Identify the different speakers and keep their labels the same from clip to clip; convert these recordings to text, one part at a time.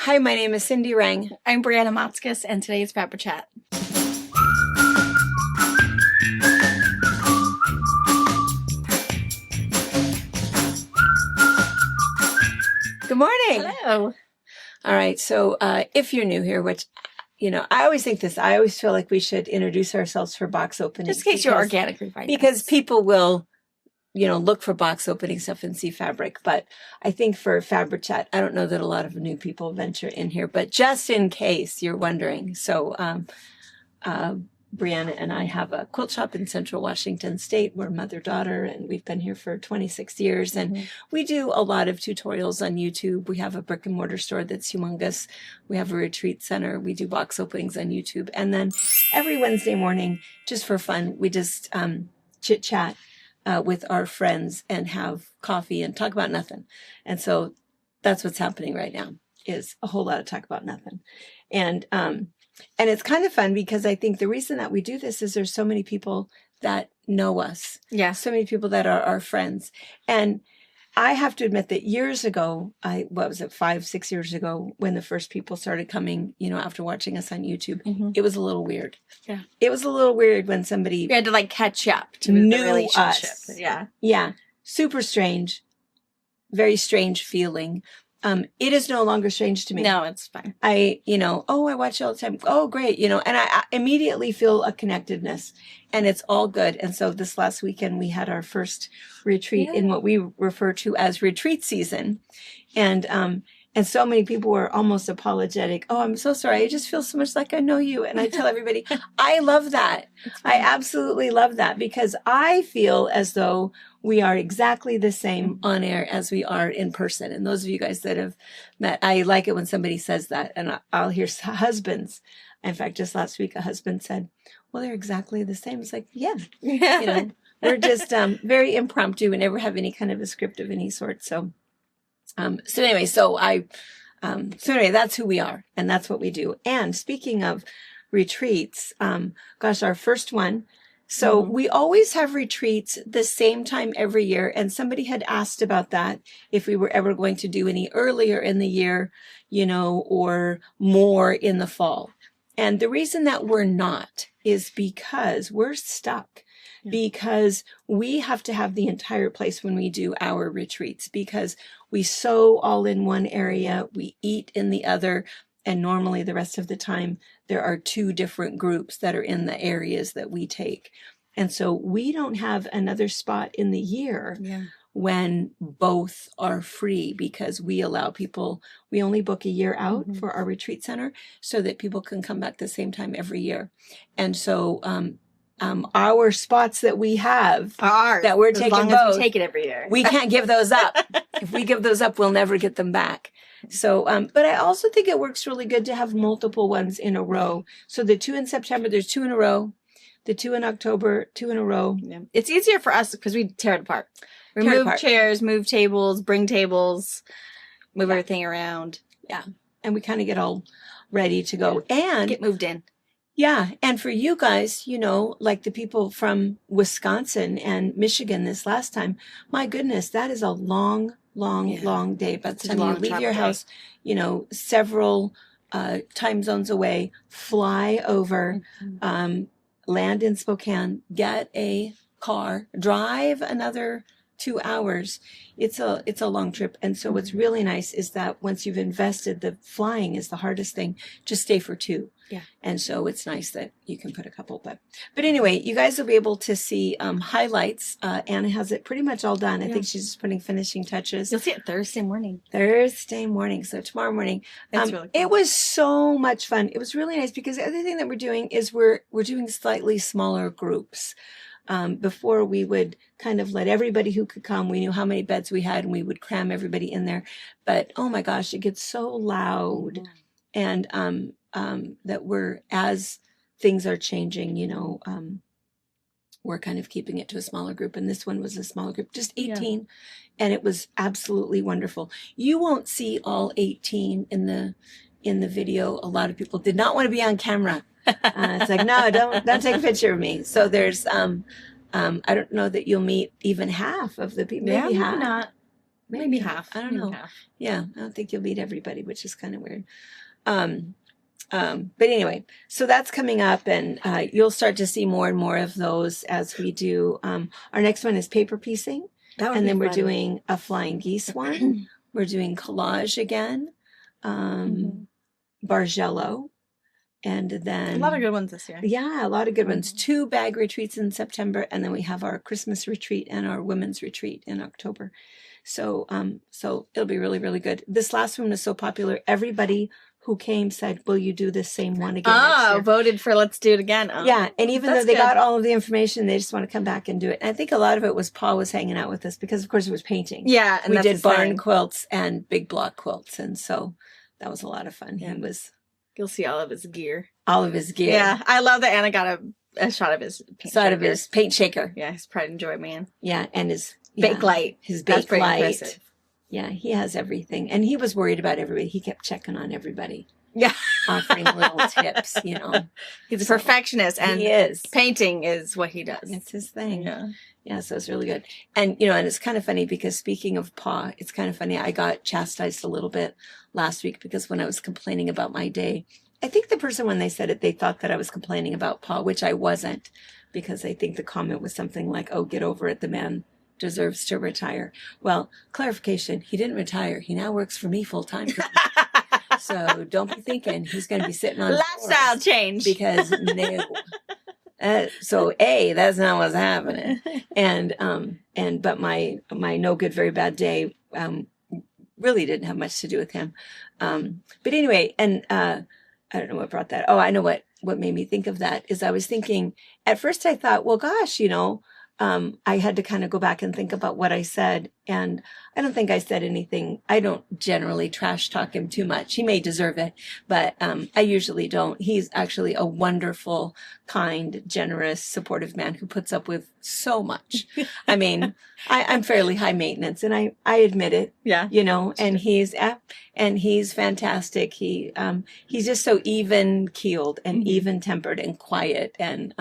Speaker 1: Hi, my name is Cindy Rang.
Speaker 2: I'm Brianna Motzkus, and today is FabriChat.
Speaker 1: Good morning.
Speaker 2: Hello.
Speaker 1: All right, so if you're new here, which, I always think this, I always feel like we should introduce ourselves for box opening.
Speaker 2: Just in case you're organically finding
Speaker 1: because
Speaker 2: us.
Speaker 1: people will, look for box opening stuff and see fabric. But I think for FabriChat, I don't know that a lot of new people venture in here, but just in case you're wondering. So Brianna and I have a quilt shop in Central Washington State. We're mother-daughter, and we've been here for 26 years. And we do a lot of tutorials on YouTube. We have a brick and mortar store that's humongous. We have a retreat center. We do box openings on YouTube. And then every Wednesday morning, just for fun, we just chit-chat with our friends and have coffee and talk about nothing. And so that's what's happening right now, is a whole lot of talk about nothing. And it's kind of fun because I think the reason that we do this is there's so many people that know us.
Speaker 2: Yeah.
Speaker 1: So many people that are our friends. And I have to admit that years ago, 5-6 years ago, when the first people started coming, after watching us on YouTube, it was a little weird.
Speaker 2: Yeah.
Speaker 1: It was a little weird when somebody
Speaker 2: We had to catch up to the relationship.
Speaker 1: Us.
Speaker 2: Yeah.
Speaker 1: Yeah. Super strange. Very strange feeling. It is no longer strange to me.
Speaker 2: No, it's fine.
Speaker 1: I watch you all the time. Oh, great. And I immediately feel a connectedness, and it's all good. And so this last weekend, we had our first retreat in what we refer to as retreat season. And so many people were almost apologetic. Oh, I'm so sorry. I just feel so much like I know you. And I tell everybody, I love that. I absolutely love that, because I feel as though we are exactly the same on air as we are in person. And those of you guys that have met, I like it when somebody says that. And I'll hear husbands. In fact, just last week, a husband said, well, they're exactly the same. It's like, yeah. We're just very impromptu and never have any kind of a script of any sort. So anyway, that's who we are, and that's what we do. And speaking of retreats, our first one. So we always have retreats the same time every year. And somebody had asked about that, if we were ever going to do any earlier in the year, or more in the fall. And the reason that we're not is because we're stuck. Because we have to have the entire place when we do our retreats, because we sew all in one area, we eat in the other, and normally the rest of the time there are two different groups that are in the areas that we take. And so we don't have another spot in the year when both are free, because we allow people, we only book a year out for our retreat center so that people can come back the same time every year. And so our spots that we have that we're taking,
Speaker 2: as long as we take it every year,
Speaker 1: we can't give those up. If we give those up, we'll never get them back. So, but I also think it works really good to have multiple ones in a row. So the 2 in September, there's 2 in a row. The 2 in October, 2 in a row.
Speaker 2: Yeah. It's easier for us because we tear it apart. Remove chairs, move tables, bring tables, move everything around.
Speaker 1: Yeah. And we kind of get all ready to go and
Speaker 2: get moved in.
Speaker 1: Yeah. And for you guys, like the people from Wisconsin and Michigan this last time, my goodness, that is a long day. By the time you leave your house, several time zones away, fly over, land in Spokane, get a car, drive another 2 hours. It's a long trip. And so what's really nice is that once you've invested, the flying is the hardest thing. Just stay for 2.
Speaker 2: Yeah.
Speaker 1: And so it's nice that you can put a couple, but anyway, you guys will be able to see highlights. Anna has it pretty much all done. I think she's just putting finishing touches.
Speaker 2: You'll see it Thursday morning.
Speaker 1: So tomorrow morning.
Speaker 2: That's really cool.
Speaker 1: It was so much fun. It was really nice because the other thing that we're doing is we're doing slightly smaller groups. Before we would kind of let everybody who could come, we knew how many beds we had and we would cram everybody in there. But oh my gosh, it gets so loud. And that as things are changing, we're kind of keeping it to a smaller group. And this one was a smaller group, just 18. And it was absolutely wonderful. You won't see all 18 in the video. A lot of people did not want to be on camera. It's like, no, don't take a picture of me. So there's, I don't know that you'll meet even half of the people. Maybe half.
Speaker 2: Not. Maybe half.
Speaker 1: I don't
Speaker 2: Maybe
Speaker 1: know.
Speaker 2: half.
Speaker 1: Yeah, I don't think you'll meet everybody, which is kind of weird. But anyway, so that's coming up, and you'll start to see more and more of those as we do. Our next one is paper piecing, and then we're doing a flying geese one. We're doing collage again, Bargello, and then
Speaker 2: a lot of good ones this year.
Speaker 1: Yeah, a lot of good ones. 2 bag retreats in September, and then we have our Christmas retreat and our women's retreat in October. So, so it'll be really, really good. This last one was so popular. Everybody who came said, "Will you do the same one again?" next year?
Speaker 2: Voted for let's do it again. Oh,
Speaker 1: yeah, and even though
Speaker 2: that's
Speaker 1: they
Speaker 2: good.
Speaker 1: got all of the information, they just want to come back and do it. And I think a lot of it was Paul was hanging out with us because, of course, it was painting.
Speaker 2: Yeah, and
Speaker 1: we
Speaker 2: that's
Speaker 1: did
Speaker 2: his
Speaker 1: barn
Speaker 2: thing.
Speaker 1: quilts and big block quilts, and so that was a lot of fun.
Speaker 2: Yeah.
Speaker 1: He was
Speaker 2: You'll see all of his gear.
Speaker 1: all of his gear.
Speaker 2: Yeah, I love that Anna got a shot of his paint
Speaker 1: Side
Speaker 2: shaker.
Speaker 1: of his paint shaker.
Speaker 2: Yeah, his pride and joy man.
Speaker 1: Yeah, and his
Speaker 2: Bake light.
Speaker 1: His
Speaker 2: That's
Speaker 1: bake
Speaker 2: pretty
Speaker 1: light.
Speaker 2: impressive.
Speaker 1: Yeah, he has everything. And he was worried about everybody. He kept checking on everybody.
Speaker 2: Yeah.
Speaker 1: Offering little tips, you know.
Speaker 2: He's a perfectionist, and
Speaker 1: he is.
Speaker 2: Painting is what he does.
Speaker 1: It's his thing.
Speaker 2: Yeah.
Speaker 1: Yeah, so it's really good. And, you know, and it's kind of funny because speaking of Pa, it's kind of funny. I got chastised a little bit last week because when I was complaining about my day, I think the person, when they said it, they thought that I was complaining about Pa, which I wasn't, because I think the comment was something like, "Oh, get over it. The man deserves to retire." Well, clarification, he didn't retire. He now works for me full time. So don't be thinking he's going to be sitting on
Speaker 2: lifestyle change.
Speaker 1: because no. So that's not what's happening. But my no good, very bad day, really didn't have much to do with him. But anyway, and, I don't know what brought that. Oh, I know what made me think of that is I was thinking at first I thought, well, gosh, you know, I had to kind of go back and think about what I said. And I don't think I said anything. I don't generally trash talk him too much. He may deserve it, but I usually don't. He's actually a wonderful, kind, generous, supportive man who puts up with so much. I mean, I'm fairly high maintenance, and I admit it.
Speaker 2: Yeah.
Speaker 1: You know, and he's fantastic. He's just so even keeled and even tempered and quiet. And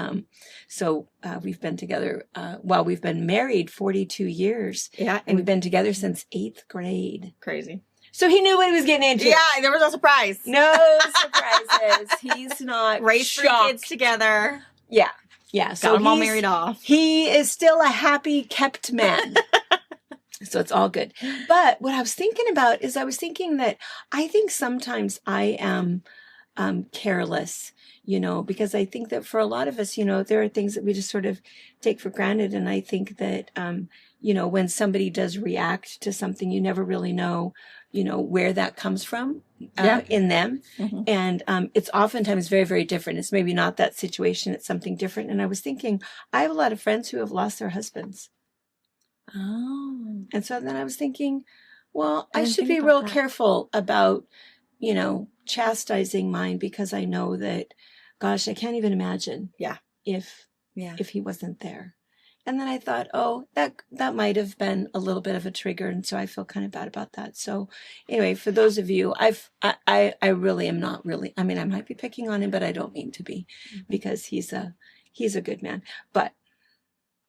Speaker 1: so we've been together. We've been married 42 years.
Speaker 2: Yeah.
Speaker 1: And we've been together since 8th grade.
Speaker 2: Crazy.
Speaker 1: So he knew what he was getting into.
Speaker 2: Yeah, there was no surprise.
Speaker 1: No surprises. He's not
Speaker 2: Raised 3 kids together.
Speaker 1: Yeah. Yeah.
Speaker 2: So got them all married off.
Speaker 1: He is still a happy, kept man. So it's all good. But what I was thinking about is I was thinking that I think sometimes I am careless, you know, because I think that for a lot of us, you know, there are things that we just sort of take for granted. And I think that, you know, when somebody does react to something, you never really know, you know, where that comes from in them. Mm-hmm. And it's oftentimes very, very different. It's maybe not that situation. It's something different. And I was thinking, I have a lot of friends who have lost their husbands.
Speaker 2: Oh.
Speaker 1: And so then I was thinking, well, I should be real careful about, you know, chastising mine because I know that, gosh, I can't even imagine if he wasn't there. And then I thought, oh, that might have been a little bit of a trigger. And so I feel kind of bad about that. So anyway, for those of you, I really am not really, I mean, I might be picking on him, but I don't mean to be because he's a good man. But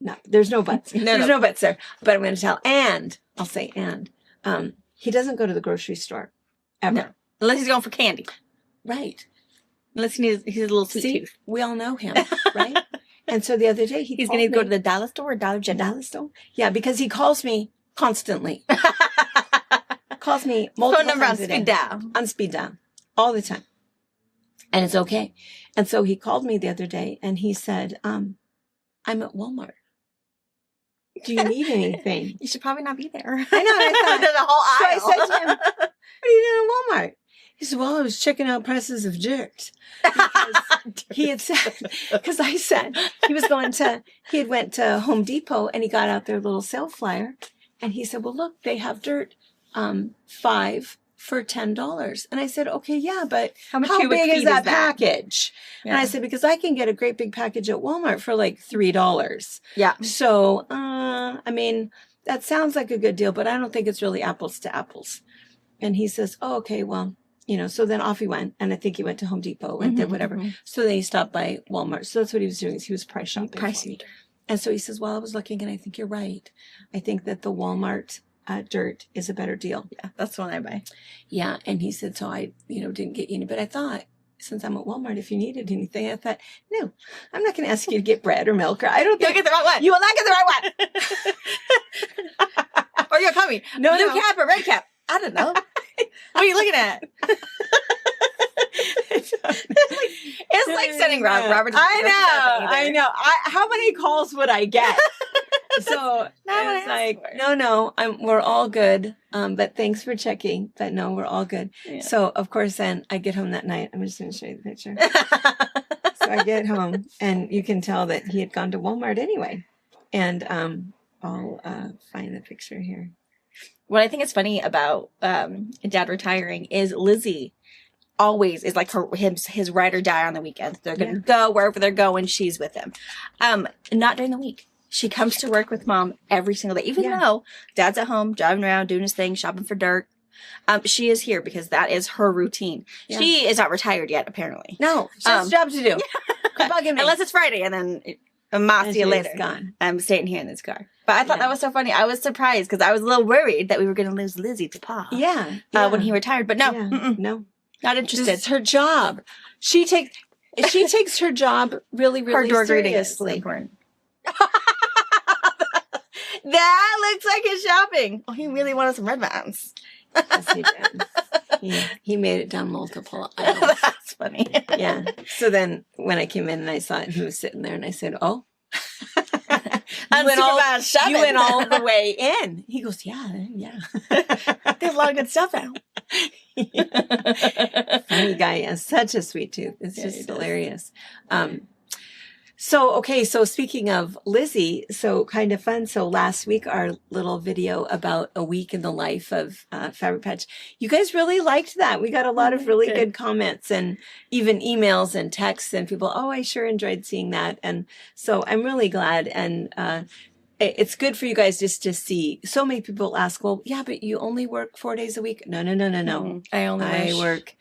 Speaker 1: no, there's no buts. There's no buts there. But I'm going to tell, and I'll say, he doesn't go to the grocery store ever.
Speaker 2: No. Unless he's going for candy.
Speaker 1: Right.
Speaker 2: Unless he's a little sweet tooth.
Speaker 1: We all know him, right? And so the other day he's
Speaker 2: going to go to the dollar store or Dollar General?
Speaker 1: Dollar store? Yeah, because he calls me constantly. Calls me multiple
Speaker 2: phone number
Speaker 1: times
Speaker 2: on
Speaker 1: a day.
Speaker 2: speed dial.
Speaker 1: On speed dial. All the time. And it's okay. And so he called me the other day and he said, I'm at Walmart. Do you need anything?
Speaker 2: You should probably not be there.
Speaker 1: I know. I thought,
Speaker 2: there's a whole aisle.
Speaker 1: So I said to him, what are you doing at Walmart? He said, well, I was checking out prices of jerks. Because he had said, because I said he had went to Home Depot and he got out their little sale flyer. And he said, well, look, they have dirt 5 for $10. And I said, okay, yeah, but how big is that package? Yeah. And I said, because I can get a great big package at Walmart for like $3.
Speaker 2: Yeah.
Speaker 1: So, I mean, that sounds like a good deal, but I don't think it's really apples to apples. And he says, oh, okay, well, you know, so then off he went. And I think he went to Home Depot and did whatever. Mm-hmm. So then he stopped by Walmart. So that's what he was doing, is he was price shopping.
Speaker 2: Pricey.
Speaker 1: And so he says, well, I was looking and I think you're right. I think that the Walmart dirt is a better deal.
Speaker 2: Yeah, that's the one I buy.
Speaker 1: Yeah. And he said, so I, didn't get you any, but I thought, since I'm at Walmart, if you needed anything, I thought, no, I'm not going to ask you to get bread or milk, or I don't think
Speaker 2: You'll get the right one.
Speaker 1: You will not get the right one.
Speaker 2: Or you'll call me.
Speaker 1: No,
Speaker 2: Blue
Speaker 1: no.
Speaker 2: cap or red cap? I don't know. What are you looking at? It's like sending Robert.
Speaker 1: I know. How many calls would I get? So it's like, no, we're all good. But thanks for checking. But no, we're all good.
Speaker 2: Yeah.
Speaker 1: So of course, then I get home that night. I'm just going to show you the picture. So I get home, and you can tell that he had gone to Walmart anyway. And I'll find the picture here.
Speaker 2: What I think is funny about Dad retiring is Lizzie always is like his ride or die on the weekends. They're going to go wherever they're going. She's with him. Not during the week. She comes to work with Mom every single day, even though Dad's at home driving around doing his thing, shopping for dirt. She is here because that is her routine. Yeah. She is not retired yet, apparently.
Speaker 1: No, she has a job to do.
Speaker 2: Unless it's Friday, and then see you later.
Speaker 1: Gone.
Speaker 2: I'm staying here in this car. But I thought that was so funny. I was surprised because I was a little worried that we were going to lose Lizzie to Pa.
Speaker 1: Yeah.
Speaker 2: When he retired, but no,
Speaker 1: no,
Speaker 2: not interested.
Speaker 1: It's her job. She takes her job really, really
Speaker 2: her door
Speaker 1: seriously.
Speaker 2: Is important. That looks like his shopping. Oh, he really wanted some Red Vans.
Speaker 1: Yes, he did. He made it down multiple aisles.
Speaker 2: That's funny.
Speaker 1: Yeah. So then when I came in and I saw it, and he was sitting there, and I said, "Oh, you went all the way in." He goes, "Yeah.
Speaker 2: They have a lot of good stuff out."
Speaker 1: Funny guy. Yeah, such a sweet tooth. It's just hilarious. So speaking of Lizzie, so kind of fun. So last week, our little video about a week in the life of FabriChat, you guys really liked that. We got a lot of really good comments, and even emails and texts, and people, I sure enjoyed seeing that. And so I'm really glad. And it's good for you guys just to see. So many people ask, well, yeah, but you only work 4 days a week. No. I work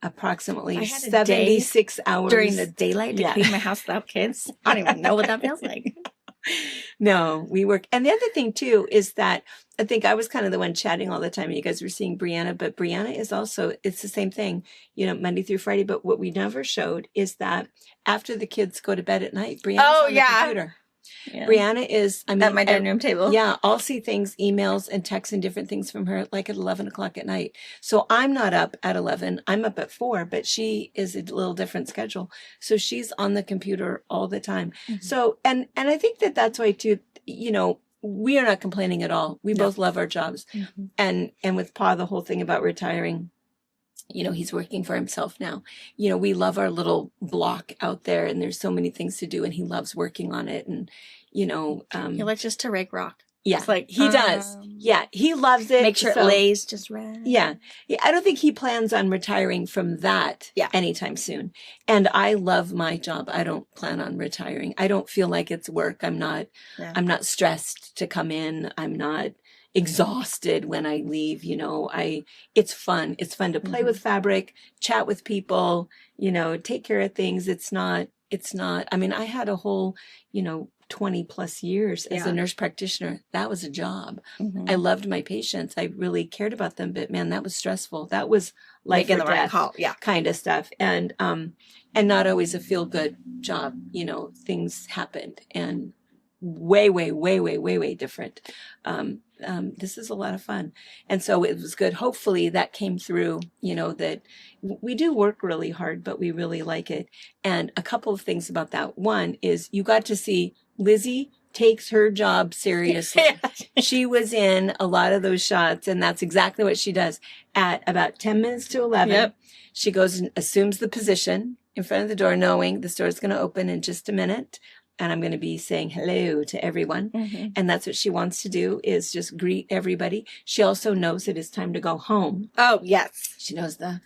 Speaker 1: approximately 76 hours
Speaker 2: during the daylight to clean my house without kids. I don't even know what that feels like.
Speaker 1: No, we work. And the other thing too is that I think I was kind of the one chatting all the time, and you guys were seeing Brianna, but Brianna is also, it's the same thing, Monday through Friday. But what we never showed is that after the kids go to bed at night, Brianna's on the computer. Yeah. Brianna is, at
Speaker 2: my dining room table.
Speaker 1: Yeah, I'll see things, emails and texts and different things from her like at 11 o'clock at night. So I'm not up at 11. I'm up at 4, but she is a little different schedule. So she's on the computer all the time. Mm-hmm. So, and I think that's why too, we are not complaining at all. We both love our jobs. Mm-hmm. And with Pa, the whole thing about retiring, he's working for himself now. We love our little block out there, and there's so many things to do, and he loves working on it. And,
Speaker 2: he likes just to rake rock.
Speaker 1: Yeah, it's like he does. Yeah, he loves it.
Speaker 2: Make sure it lays just right.
Speaker 1: Yeah. I don't think he plans on retiring from that anytime soon. And I love my job. I don't plan on retiring. I don't feel like it's work. I'm not stressed to come in. I'm not exhausted when I leave. It's fun. It's fun to play with fabric, chat with people, take care of things. It's not, I had a whole, 20 plus years as a nurse practitioner. That was a job. Mm-hmm. I loved my patients. I really cared about them, but man, that was stressful. That was life or death kind of stuff. And not always a feel good job. Things happened, and way different. This is a lot of fun. And so it was good. Hopefully that came through, that we do work really hard, but we really like it. And a couple of things about that. One is you got to see Lizzie takes her job seriously. She was in a lot of those shots, and that's exactly what she does. At about 10 minutes to 11, she goes and assumes the position in front of the door, knowing the store is going to open in just a minute. And I'm going to be saying hello to everyone. Mm-hmm. And that's what she wants to do, is just greet everybody. She also knows it is time to go home.
Speaker 2: Oh, yes.
Speaker 1: She knows the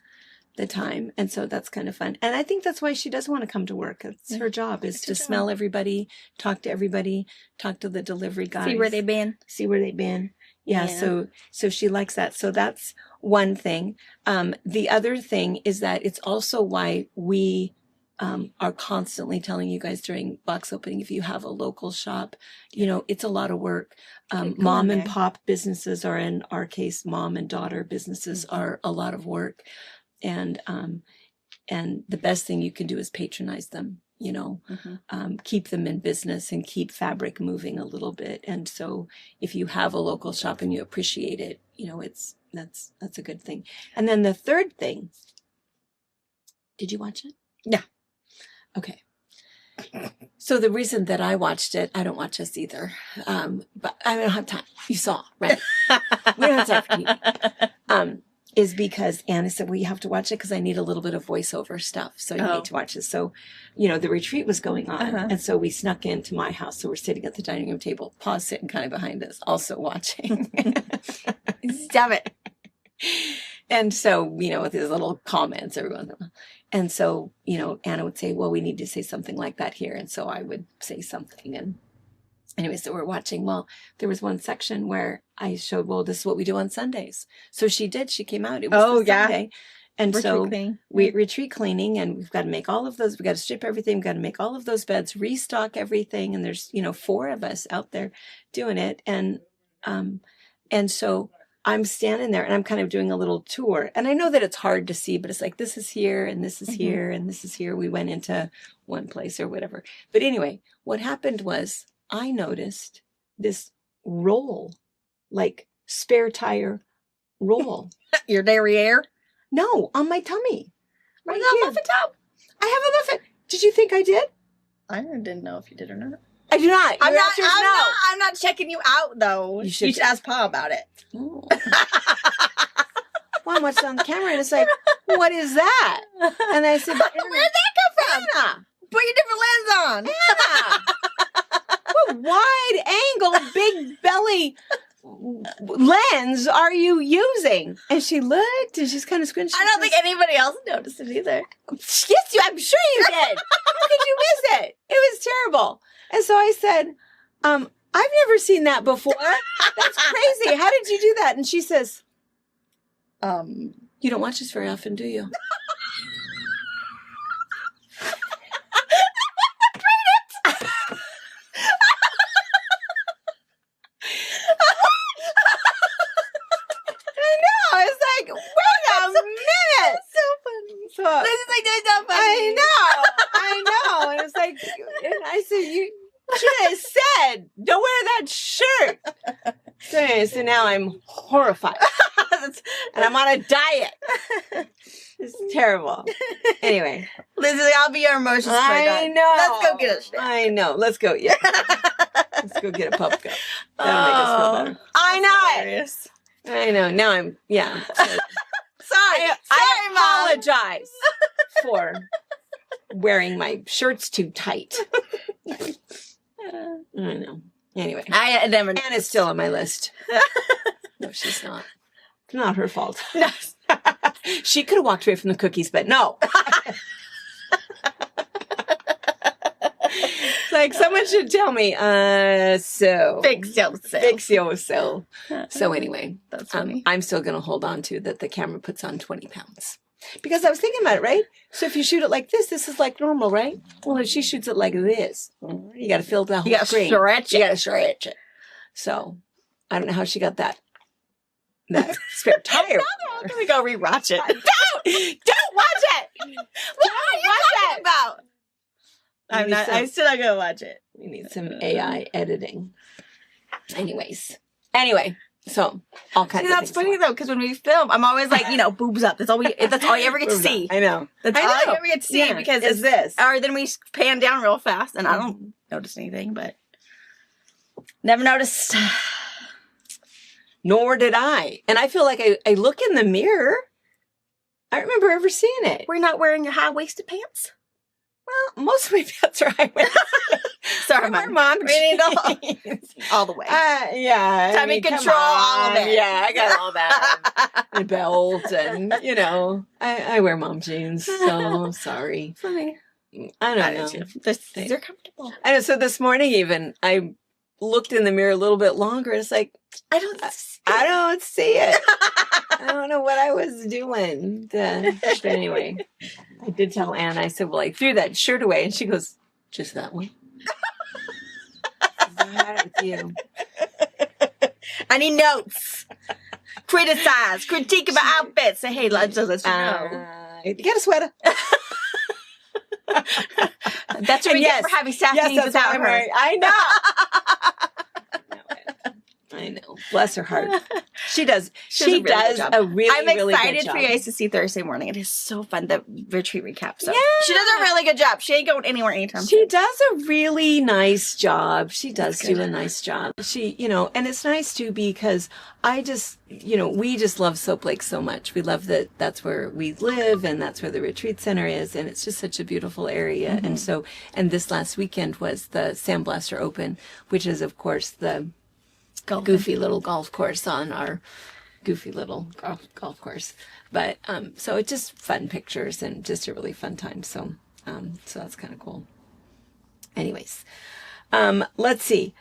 Speaker 1: time. And so that's kind of fun. And I think that's why she does want to come to work. It's her job, is to smell everybody, talk to everybody, talk to the delivery guys.
Speaker 2: See where they've been.
Speaker 1: Yeah. So she likes that. So that's one thing. The other thing is that it's also why we are constantly telling you guys during box opening, if you have a local shop, it's a lot of work. Mom and pop businesses are, in our case, mom and daughter businesses are a lot of work. And the best thing you can do is patronize them, keep them in business and keep fabric moving a little bit. And so if you have a local shop and you appreciate it, that's a good thing. And then the third thing, did you watch it?
Speaker 2: Yeah.
Speaker 1: Okay. So the reason that I watched it, I don't watch this either, but I don't have time. You saw, right? We don't have time for TV. Is because Anna said, well, you have to watch it because I need a little bit of voiceover stuff. So you need to watch this. So, the retreat was going on. And so we snuck into my house. So we're sitting at the dining room table, Pa's sitting kind of behind us, also watching.
Speaker 2: Stop it.
Speaker 1: And so, with his little comments every once in a while. And so, Anna would say, well, we need to say something like that here. And so I would say something. And anyway, so we're watching. Well, there was one section where I showed, well, this is what we do on Sundays. So she did. She came out. It was Sunday. And we retreat cleaning, and we've got to make all of those. We've got to strip everything. We've got to make all of those beds, restock everything. And there's, 4 of us out there doing it. And so I'm standing there and I'm kind of doing a little tour. And I know that it's hard to see, but it's like, this is here and this is here and this is here. We went into one place or whatever. But anyway, what happened was I noticed this roll, like spare tire roll.
Speaker 2: Your derriere?
Speaker 1: No, on my tummy.
Speaker 2: Right here. Muffin top.
Speaker 1: I have a muffin. Did you think I did?
Speaker 2: I didn't know if you did or not.
Speaker 1: I do not.
Speaker 2: I'm not checking you out, though. You should ask Pa about it.
Speaker 1: Oh. Well, I watched it on the camera and it's like, what is that? And I said,
Speaker 2: where'd that come from?
Speaker 1: Anna.
Speaker 2: Put your different lens on.
Speaker 1: Anna. What wide angle, big belly lens are you using? And she looked and she's kind of squinching.
Speaker 2: I don't think anybody else noticed it either.
Speaker 1: Yes, I'm sure you did. How could you miss it? It was terrible. And so I said, I've never seen that before. That's crazy. How did you do that? And she says, you don't watch this very often, do you? I know. And it's like, and I said, you should have said, don't wear that shirt. So anyway, so now I'm horrified. And I'm on a diet. It's terrible. Anyway.
Speaker 2: Lizzie, I'll be your emotions.
Speaker 1: I know.
Speaker 2: Let's go get a shit.
Speaker 1: I know. Let's go. Yeah. Let's go get a pup cup. That'll make us feel better. I know
Speaker 2: hilarious.
Speaker 1: I know. Now I'm, yeah.
Speaker 2: Sorry,
Speaker 1: I apologize for wearing my shirts too tight. I know. Anyway, Anna's still on my list. No, she's not. It's not her fault.
Speaker 2: No.
Speaker 1: She could have walked away from the cookies, but no. It's like someone should tell me. So
Speaker 2: fix
Speaker 1: yourself. So anyway,
Speaker 2: that's funny.
Speaker 1: I'm still going to hold on to that. The camera puts on 20 pounds. Because I was thinking about it, right? So if you shoot it like this is like normal, right? Well, if she shoots it like this, you got to fill the whole screen.
Speaker 2: You got to
Speaker 1: stretch it. So I don't know how she got that spare tire.
Speaker 2: Now they're all going to go rewatch it.
Speaker 1: Don't watch it.
Speaker 2: What are you talking about? I'm still not going to watch it.
Speaker 1: We need some AI editing. Anyway. So all kinds of
Speaker 2: that's
Speaker 1: things.
Speaker 2: funny though, because when we film, I'm always like, boobs up. That's all you ever get to see.
Speaker 1: I know.
Speaker 2: That's all you ever get to see because
Speaker 1: it's this.
Speaker 2: Or then we pan down real fast and I don't notice anything, but never noticed.
Speaker 1: Nor did I. And I feel like I look in the mirror. I don't remember ever seeing it.
Speaker 2: We're not wearing your high-waisted pants?
Speaker 1: Well, most of my pants are high-waisted.
Speaker 2: Sorry, Mom. We need all the way.
Speaker 1: Yeah.
Speaker 2: Tummy control, all of it.
Speaker 1: Yeah, I got all that. And a belt and, I wear mom jeans, so I'm sorry.
Speaker 2: Funny.
Speaker 1: I don't know.
Speaker 2: They're comfortable.
Speaker 1: I know. So this morning even, I looked in the mirror a little bit longer. It's like, I don't see it. I don't know what I was doing. But anyway. I did tell Anne, I said, well, I threw that shirt away. And she goes, just that one? What's the matter with you?
Speaker 2: I need notes. Criticize. Critique about outfits. Say, hey, let's know.
Speaker 1: You got a sweater.
Speaker 2: That's what we get for having staff meetings without her.
Speaker 1: I know. I know. Bless her heart. She does. She does a really,
Speaker 2: I'm
Speaker 1: really good
Speaker 2: excited
Speaker 1: job.
Speaker 2: for you guys to see Thursday morning. It is so fun, the retreat recap. So
Speaker 1: Yeah.
Speaker 2: she does a really good job. She ain't going anywhere anytime
Speaker 1: She
Speaker 2: soon.
Speaker 1: does a really nice job. She does do a nice job. She, and it's nice too because I just, we just love Soap Lake so much. We love that that's where we live and that's where the retreat center is. And it's just such a beautiful area. Mm-hmm. And this last weekend was the Sandblaster Open, which is of course the goofy little golf course on our goofy little golf course. But, so it's just fun pictures and just a really fun time. So that's kind of cool. Anyways, let's see.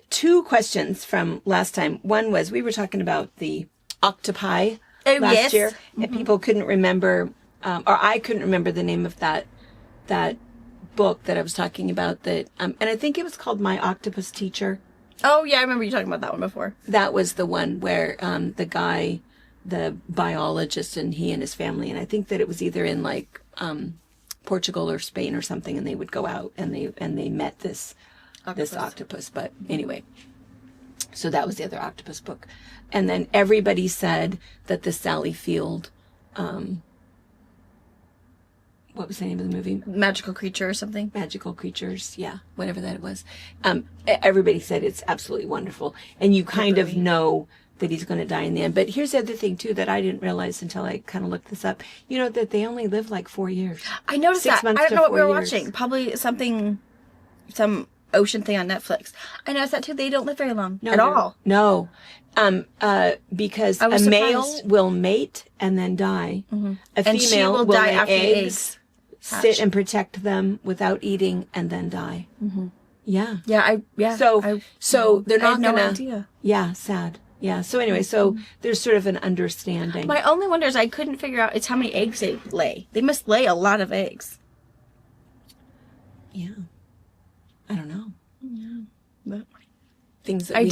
Speaker 1: Two questions from last time. One was, we were talking about the octopi last year, and people couldn't remember, or I couldn't remember the name of that book that I was talking about that, and I think it was called My Octopus Teacher.
Speaker 2: Oh yeah, I remember you talking about that one before.
Speaker 1: That was the one where, the guy, the biologist, and he and his family, and I think that it was either in like, Portugal or Spain or something, and they would go out and they met this octopus. But anyway, so that was the other octopus book. And then everybody said that the Sally Field, what was the name of the movie?
Speaker 2: Magical Creature or something?
Speaker 1: Magical Creatures. Yeah. Whatever that was. Everybody said it's absolutely wonderful. And you kind of know that he's going to die in the end. But here's the other thing too that I didn't realize until I kind of looked this up. That they only live like 4 years.
Speaker 2: I noticed
Speaker 1: 6
Speaker 2: that.
Speaker 1: months
Speaker 2: I don't know what we were
Speaker 1: 4 years.
Speaker 2: watching. Probably some ocean thing on Netflix. I noticed that too. They don't live very long at all.
Speaker 1: No. Because a male will mate and then die. Mm-hmm. A
Speaker 2: and
Speaker 1: female will
Speaker 2: die
Speaker 1: lay
Speaker 2: after
Speaker 1: eggs, sit and protect them without eating, and then die. Mm-hmm. Yeah.
Speaker 2: Yeah.
Speaker 1: So they're not
Speaker 2: no
Speaker 1: gonna.
Speaker 2: idea.
Speaker 1: Yeah. Sad. Yeah. So anyway, so there's sort of an understanding.
Speaker 2: My only wonder is I couldn't figure out it's how many eggs they lay. They must lay a lot of eggs.
Speaker 1: Yeah. I don't know.
Speaker 2: Yeah. But
Speaker 1: things that
Speaker 2: I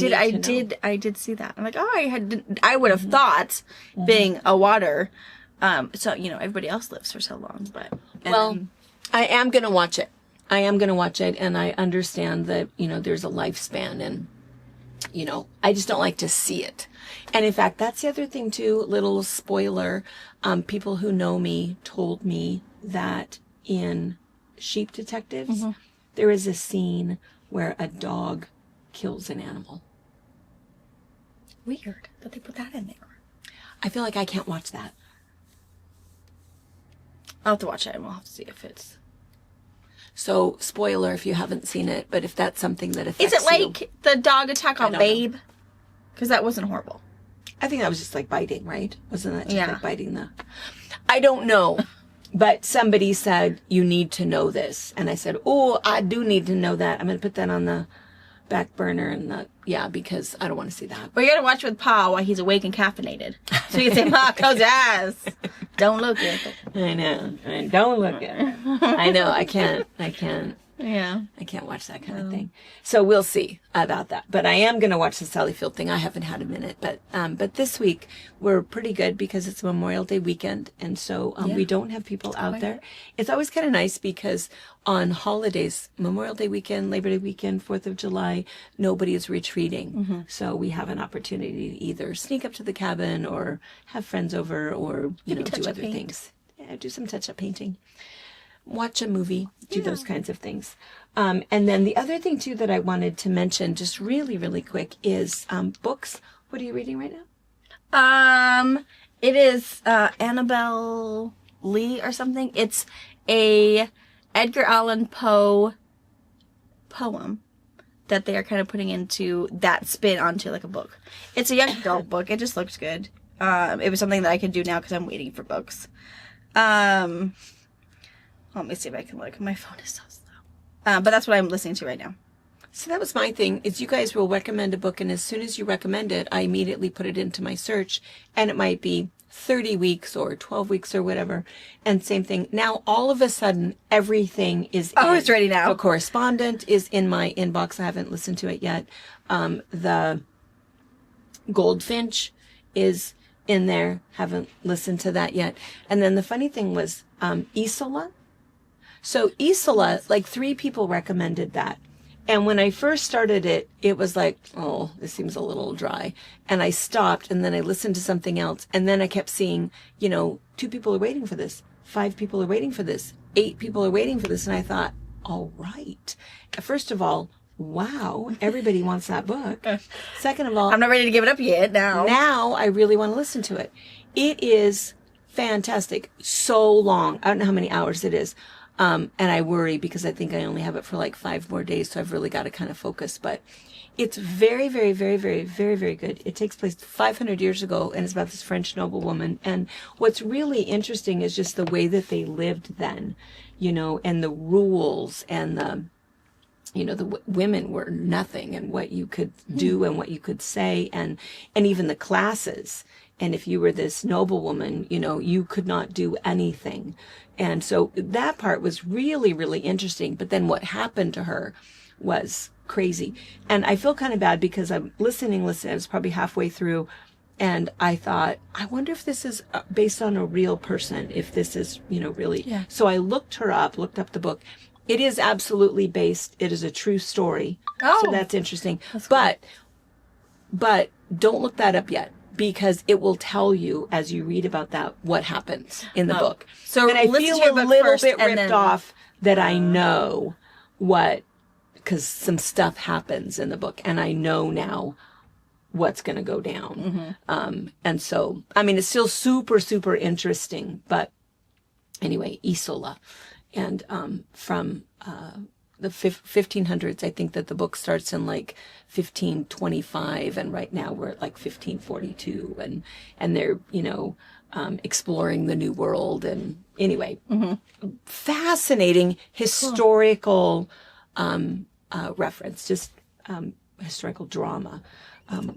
Speaker 2: did see that. I'm like, I would have thought being a water, so everybody else lives for so long, but
Speaker 1: I am going to watch it. And I understand that, there's a lifespan and, I just don't like to see it. And in fact, that's the other thing too, little spoiler. People who know me told me that in Sheep Detectives, there is a scene where a dog kills an animal.
Speaker 2: Weird that they put that in there.
Speaker 1: I feel like I can't watch that.
Speaker 2: I'll have to watch it and we'll have to see if it's...
Speaker 1: So, spoiler if you haven't seen it, but if that's something that affects
Speaker 2: you... Is it like the dog attack on Babe? Because that wasn't horrible.
Speaker 1: I think that was just like biting, right? Wasn't that just
Speaker 2: Yeah.
Speaker 1: like biting the... I don't know. But somebody said, you need to know this. And I said, oh, I do need to know that. I'm going to put that on the back burner and because I don't want to see that.
Speaker 2: Well, you got to watch with Pa while he's awake and caffeinated. So you can say, Ma, close your eyes. Don't look at it.
Speaker 1: I know. Don't look at it. I know. I can't.
Speaker 2: Yeah.
Speaker 1: I can't watch that kind of thing. So we'll see about that. But I am going to watch the Sally Field thing. I haven't had a minute. But this week we're pretty good because it's Memorial Day weekend. And so we don't have people out there. It's always kind of nice because on holidays, Memorial Day weekend, Labor Day weekend, 4th of July, nobody is retreating. Mm-hmm. So we have an opportunity to either sneak up to the cabin or have friends over or, do other things. Yeah, do some touch-up painting. Watch a movie, do those kinds of things. And then the other thing, too, that I wanted to mention just really, really quick is books. What are you reading right
Speaker 2: now? It is Annabelle Lee or something. It's a Edgar Allan Poe poem that they are kind of putting into that spin onto like a book. It's a young adult book. It just looks good. It was something that I could do now because I'm waiting for books. Let me see if I can look. My phone is so slow. But that's what I'm listening to right now.
Speaker 1: So that was my thing, is you guys will recommend a book, and as soon as you recommend it, I immediately put it into my search, and it might be 30 weeks or 12 weeks or whatever. And same thing. Now, all of a sudden, everything is
Speaker 2: It's ready now.
Speaker 1: The Correspondent is in my inbox. I haven't listened to it yet. The Goldfinch is in there. Haven't listened to that yet. And then the funny thing was Isola. So Isola, like 3 people recommended that. And when I first started it, it was like, oh, this seems a little dry. And I stopped, and then I listened to something else. And then I kept seeing, 2 people are waiting for this. 5 people are waiting for this. 8 people are waiting for this. And I thought, all right. First of all, wow, everybody wants that book. Second of all,
Speaker 2: I'm not ready to give it up yet now.
Speaker 1: Now I really want to listen to it. It is fantastic. So long. I don't know how many hours it is. And I worry because I think I only have it for like 5 more days. So I've really got to kind of focus, but it's very, very, very, very, very, very good. It takes place 500 years ago, and it's about this French noblewoman. And what's really interesting is just the way that they lived then, and the rules and the women were nothing, and what you could do and what you could say, and even the classes. And if you were this noblewoman, you could not do anything. And so that part was really, really interesting. But then what happened to her was crazy. And I feel kind of bad because I'm listening. I was probably halfway through, and I thought, I wonder if this is based on a real person, if this is, really.
Speaker 2: Yeah.
Speaker 1: So I looked up the book. It is absolutely based. It is a true story.
Speaker 2: Oh.
Speaker 1: So that's interesting.
Speaker 2: That's cool.
Speaker 1: But don't look that up yet, because it will tell you as you read about that what happens in the book.
Speaker 2: So
Speaker 1: and I feel a little bit ripped off that I know because some stuff happens in the book, and I know now what's going to go down. And so, it's still super, super interesting. But anyway, Isola. And from the 1500s, I think that the book starts in like 1525, and right now we're at like 1542, and they're exploring the new world. And anyway, fascinating historical reference, just historical drama.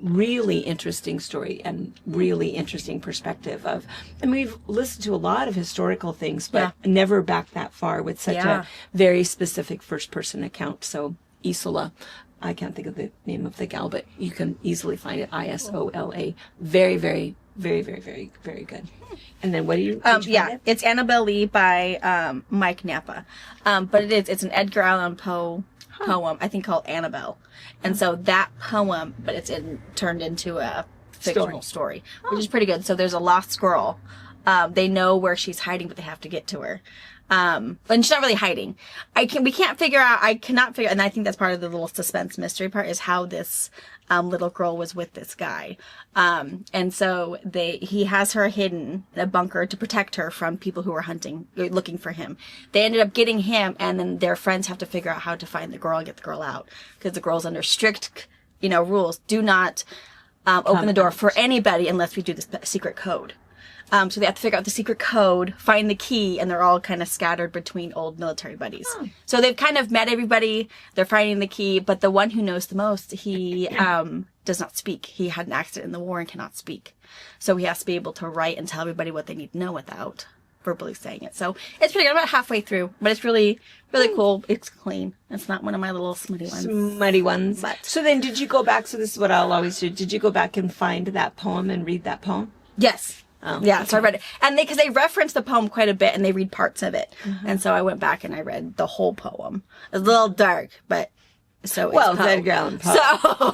Speaker 1: Really interesting story and really interesting perspective of, we've listened to a lot of historical things, but never back that far with such a very specific first person account. So Isola, I can't think of the name of the gal, but you can easily find it. Isola. Very, very, very, very, very, very good. And then what do you?
Speaker 2: It's Annabelle Lee by Mike Napa, but it's an Edgar Allan Poe poem, I think, called Annabelle. And so that poem, but it's turned into a fictional story, which is pretty good. So there's a lost girl. They know where she's hiding, but they have to get to her. And she's not really hiding. I cannot figure, and I think that's part of the little suspense mystery part, is how this little girl was with this guy. And so he has her hidden in a bunker to protect her from people who are looking for him. They ended up getting him, and then their friends have to figure out how to find the girl and get the girl out, because the girl's under strict, rules. Do not open the door for anybody unless we do this secret code. So they have to figure out the secret code, find the key, and they're all kind of scattered between old military buddies. Oh. So they've kind of met everybody. They're finding the key, but the one who knows the most, he does not speak. He had an accident in the war and cannot speak. So he has to be able to write and tell everybody what they need to know without verbally saying it. So it's pretty good. I'm about halfway through, but it's really, really cool. It's clean. It's not one of my little smutty ones. But.
Speaker 1: So then did you go back? So this is what I'll always do. Did you go back and find that poem and read that poem?
Speaker 2: Yes.
Speaker 1: Oh,
Speaker 2: yeah,
Speaker 1: okay.
Speaker 2: So I read it. And because they reference the poem quite a bit, and they read parts of it. Mm-hmm. And so I went back and I read the whole poem. It's a little dark, but so it's
Speaker 1: Poe. Edgar Allan Poe.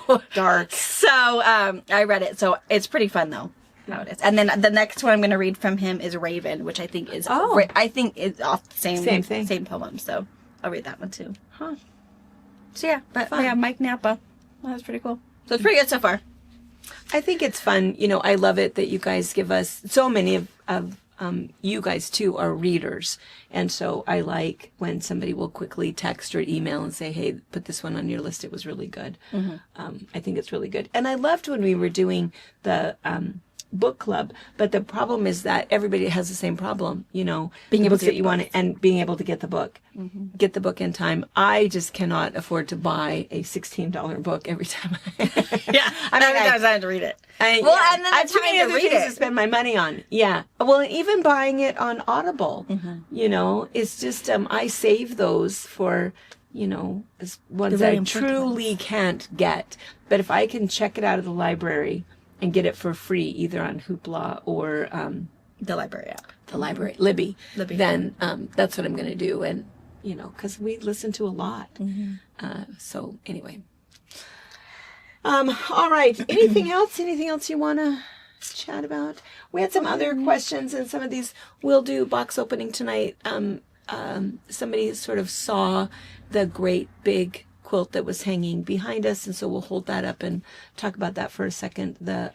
Speaker 2: So
Speaker 1: dark.
Speaker 2: So I read it. So it's pretty fun though. How it is. And then the next one I'm going to read from him is Raven, which I think is off the same
Speaker 1: thing.
Speaker 2: Same poem. So I'll read that one too.
Speaker 1: Huh.
Speaker 2: So yeah, Mike Napa. That was pretty cool. So it's pretty good so far.
Speaker 1: I think it's fun. I love it that you guys give us, so many of you guys too are readers. And so I like when somebody will quickly text or email and say, hey, put this one on your list. It was really good. Mm-hmm. I think it's really good. And I loved when we were doing the book club. But the problem is that everybody has the same problem, you know,
Speaker 2: Being
Speaker 1: the
Speaker 2: able
Speaker 1: books
Speaker 2: to
Speaker 1: that
Speaker 2: get
Speaker 1: you
Speaker 2: the
Speaker 1: want and being able to get the book, get the book in time. I just cannot afford to buy a $16 book every time.
Speaker 2: Yeah.
Speaker 1: I mean,
Speaker 2: every time I have to read it.
Speaker 1: and
Speaker 2: then
Speaker 1: I have
Speaker 2: the
Speaker 1: too
Speaker 2: time
Speaker 1: many
Speaker 2: to
Speaker 1: other
Speaker 2: read
Speaker 1: things
Speaker 2: it.
Speaker 1: to spend my money on. Yeah. Well, even buying it on Audible, you know, it's just, I save those for, you know, as ones
Speaker 2: really
Speaker 1: I
Speaker 2: important
Speaker 1: truly can't get. But if I can check it out of the library and get it for free, either on Hoopla or
Speaker 2: The library app.
Speaker 1: the library, Libby,
Speaker 2: Libby.
Speaker 1: then that's what I'm going to do. And, you know, because we listen to a lot. So anyway. All right. Anything else? Anything else you want to chat about? We had some other questions, and some of these we'll do box opening tonight. Somebody sort of saw the great big quilt that was hanging behind us, and so we'll hold that up and talk about that for a second. The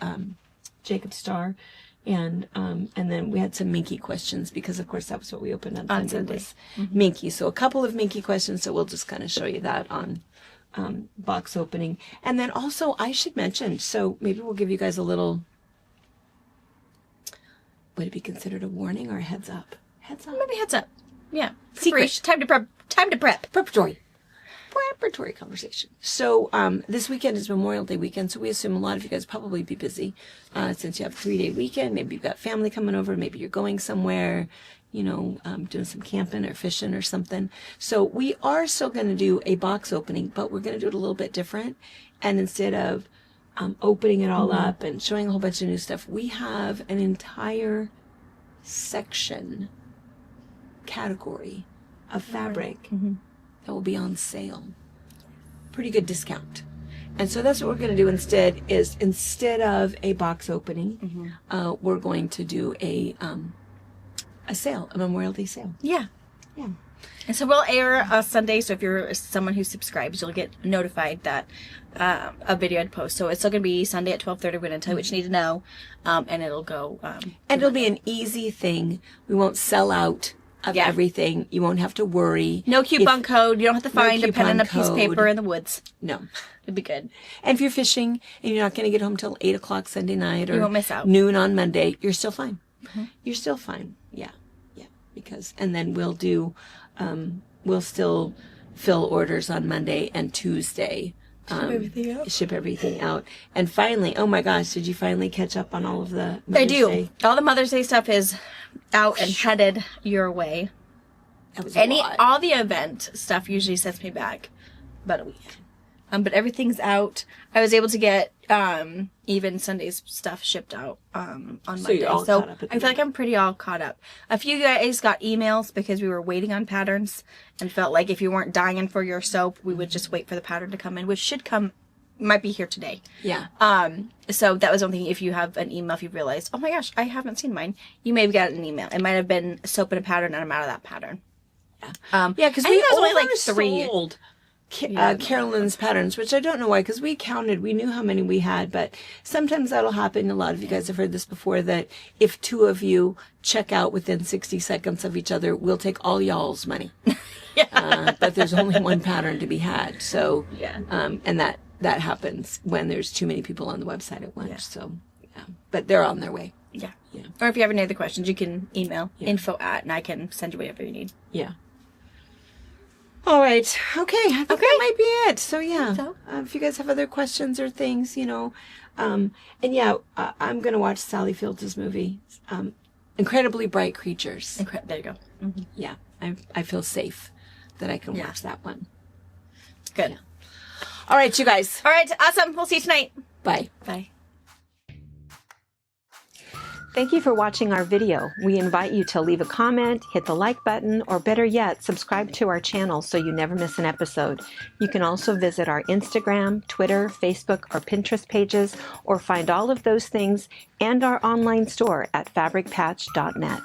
Speaker 1: Jacob Star, and then we had some Minky questions, because of course that was what we opened on Sunday. Was Minky. So a couple of Minky questions. So we'll just kind of show you that on box opening, and then also I should mention. So maybe we'll give you guys a little. Would it be considered a warning or a heads up? Heads up.
Speaker 2: Maybe heads up. Yeah.
Speaker 1: Secret.
Speaker 2: Time to prep. Time to prep.
Speaker 1: Preparatory conversation. So this weekend is Memorial Day weekend, so we assume a lot of you guys probably be busy since you have a 3-day weekend. Maybe you've got family coming over. Maybe you're going somewhere, you know, doing some camping or fishing or something. So we are still going to do a box opening, but we're going to do it a little bit different. And instead of opening it all up and showing a whole bunch of new stuff, we have an entire section category of fabric that will be on sale. Pretty good discount. And so that's what we're going to do instead. Is instead of a box opening, we're going to do a sale, a Memorial Day sale.
Speaker 2: Yeah.
Speaker 1: Yeah.
Speaker 2: And so we'll air Sunday. So if you're someone who subscribes, you'll get notified that a video I'd post. So it's still going to be Sunday at 12:30. We're going to tell you what you need to know, and it'll go.
Speaker 1: And it'll be an easy thing. We won't sell out of everything. You won't have to worry.
Speaker 2: No coupon code. You don't have to find a pen and a piece of
Speaker 1: code.
Speaker 2: paper in the woods.
Speaker 1: No.
Speaker 2: It'd be good.
Speaker 1: And if you're fishing and you're not going to get home till 8 o'clock Sunday night, or
Speaker 2: you won't miss out.
Speaker 1: Noon on Monday, you're still fine. You're still fine. Yeah. Yeah. Because, and then we'll do, we'll still fill orders on Monday and Tuesday. Ship everything out. And finally, oh my gosh, did you finally catch up on all of the Mother's Day?
Speaker 2: All the Mother's Day stuff is out and headed your way.
Speaker 1: That was a lot.
Speaker 2: All the event stuff usually sets me back about a week. But everything's out. I was able to get even Sunday's stuff shipped out on Monday.
Speaker 1: You're all caught up at
Speaker 2: I feel like I'm pretty all caught up. A few guys got emails because we were waiting on patterns and felt like if you weren't dying for your soap, we would just wait for the pattern to come in, which should come, might be here today.
Speaker 1: Yeah.
Speaker 2: So that was something. If you have an email, if you realize, oh my gosh, I haven't seen mine, you may have gotten an email. It might have been soap and a pattern, and I'm out of that pattern.
Speaker 1: Yeah, because
Speaker 2: we
Speaker 1: we
Speaker 2: only like 3.
Speaker 1: sold Carolyn's patterns, which I don't know why, because we counted, we knew how many we had, but sometimes that'll happen. A lot of you guys have heard this before, that if 2 of you check out within 60 seconds of each other, we'll take all y'all's money. But there's only one pattern to be had. So, and that happens when there's too many people on the website at once. So, but they're on their way.
Speaker 2: Yeah. Or if you have any other questions, you can email info@, and I can send you whatever you need.
Speaker 1: Yeah. All right. Okay. I think that might be it. So if you guys have other questions or things, you know, I'm going to watch Sally Fields' movie, Incredibly Bright Creatures.
Speaker 2: There you go.
Speaker 1: Yeah. I feel safe that I can watch that one.
Speaker 2: Good.
Speaker 1: Yeah. All right, you guys.
Speaker 2: All right. Awesome. We'll see you tonight.
Speaker 1: Bye.
Speaker 2: Bye.
Speaker 3: Thank you for watching our video. We invite you to leave a comment, hit the like button, or better yet, subscribe to our channel so you never miss an episode. You can also visit our Instagram, Twitter, Facebook, or Pinterest pages, or find all of those things and our online store at fabricpatch.net.